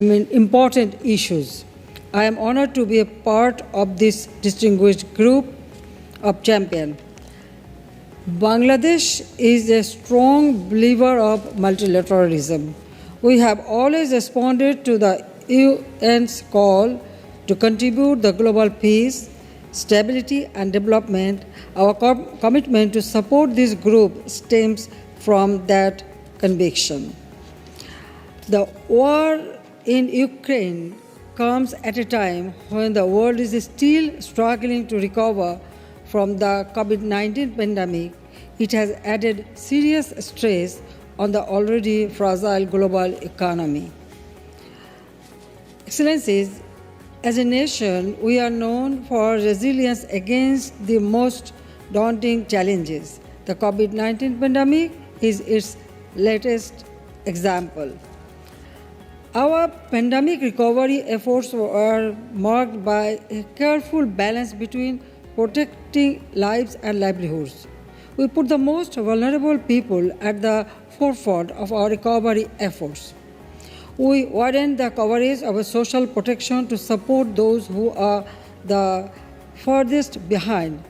important issues. I am honored to be a part of this distinguished group of champions. Bangladesh is a strong believer of multilateralism. We have always responded to the UN's call to contribute to global peace, stability, and development. Our commitment to support this group stems from that conviction. The war in Ukraine comes at a time when the world is still struggling to recover from the COVID-19 pandemic. It has added serious stress on the already fragile global economy. Excellencies, as a nation, we are known for resilience against the most daunting challenges. The COVID-19 pandemic is its latest example. Our pandemic recovery efforts were marked by a careful balance between protecting lives and livelihoods. We put the most vulnerable people at the forefront of our recovery efforts. We widened the coverage of social protection to support those who are the furthest behind.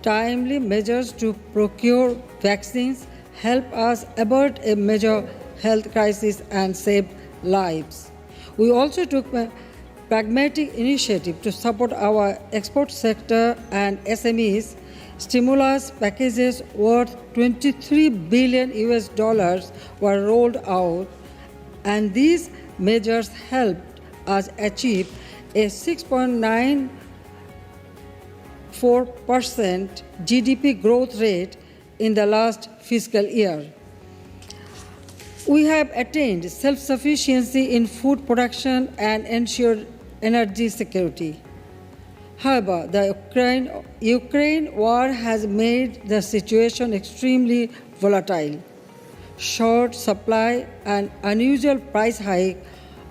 Timely measures to procure vaccines help us avert a major health crisis and save lives. We also took a pragmatic initiative to support our export sector and SMEs. Stimulus packages worth $23 billion were rolled out, and these measures helped us achieve a 6.94% GDP growth rate in the last fiscal year. We have attained self-sufficiency in food production and ensured energy security. However, the Ukraine war has made the situation extremely volatile. Short supply and unusual price hike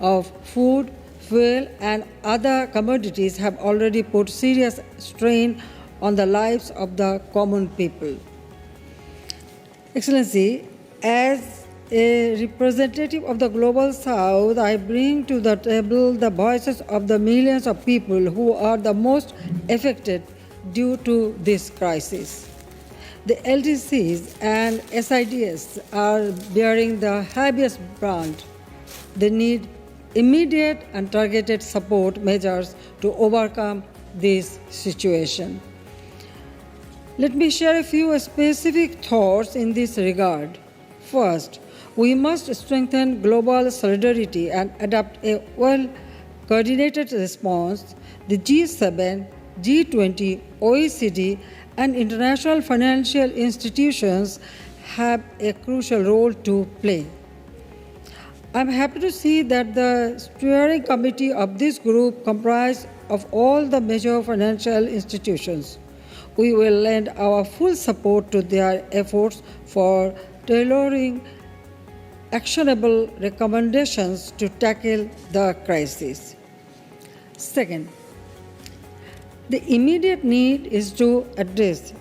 of food, fuel, and other commodities have already put serious strain on the lives of the common people. Excellency, as a representative of the Global South, I bring to the table the voices of the millions of people who are the most affected due to this crisis. The LDCs and SIDS are bearing the heaviest brunt. They need immediate and targeted support measures to overcome this situation. Let me share a few specific thoughts in this regard. First, we must strengthen global solidarity and adopt a well-coordinated response. The G7, G20, OECD, and international financial institutions have a crucial role to play. I'm happy to see that the steering committee of this group comprises of all the major financial institutions. We will lend our full support to their efforts for tailoring actionable recommendations to tackle the crisis. Second, the immediate need is to address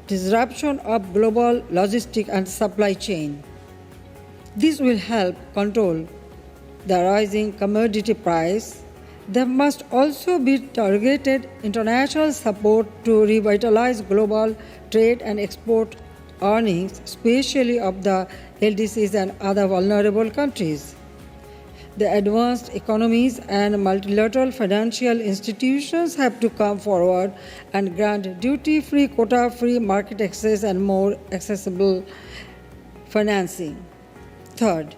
disruption of global logistics and supply chain. This will help control the rising commodity price. There must also be targeted international support to revitalize global trade and export earnings, especially of the LDCs and other vulnerable countries. The advanced economies and multilateral financial institutions have to come forward and grant duty-free, quota-free market access and more accessible financing. Third,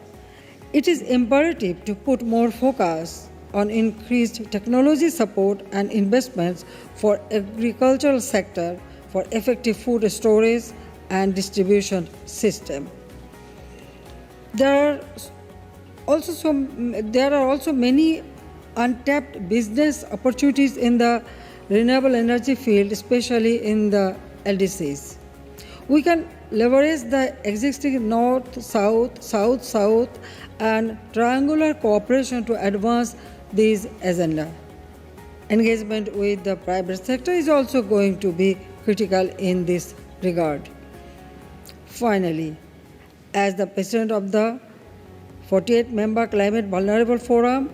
it is imperative to put more focus on increased technology support and investments for agricultural sector for effective food storage and distribution system. There are also many untapped business opportunities in the renewable energy field, especially in the LDCs. We can leverage the existing North-South, South-South, and triangular cooperation to advance these agenda. Engagement with the private sector is also going to be critical in this regard. Finally, as the president of the 48-member Climate Vulnerable Forum,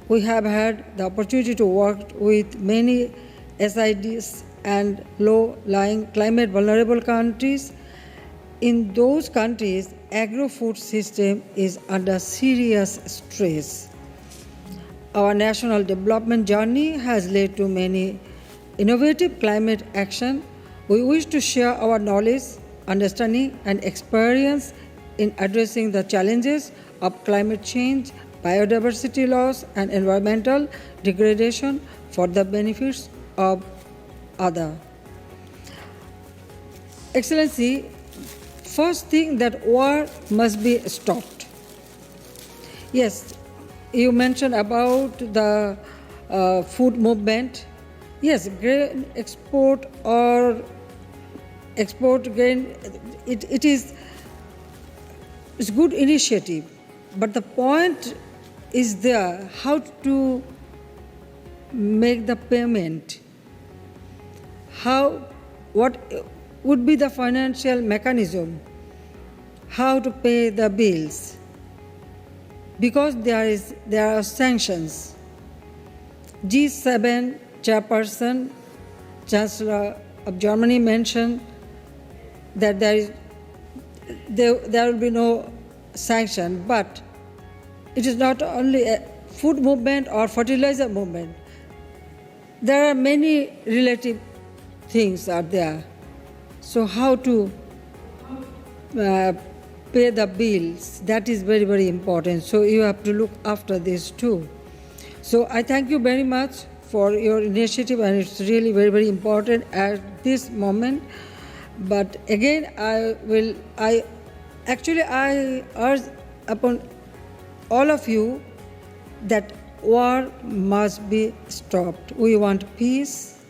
We have had the opportunity to work with many SIDs and low-lying climate vulnerable countries. In those countries, agro-food system is under serious stress. Our national development journey has led to many innovative climate action. We wish to share our knowledge, understanding, and experience in addressing the challenges of climate change, biodiversity loss, and environmental degradation for the benefits of others. Excellency, first thing that war must be stopped. Yes, you mentioned about the food movement. Yes, grain export or export grain, it is it's good initiative, but the point is there how to make the payment, what would be the financial mechanism, how to pay the bills, because there are sanctions. G7 chairperson, Chancellor of Germany mentioned that there will be no sanction, but it is not only a food movement or fertilizer movement. There are many relative things are there. So how to pay the bills, that is very, very important. So you have to look after this too. So I thank you very much for your initiative, and it's really very, very important at this moment. But again, I urge upon all of you that war must be stopped. We want peace,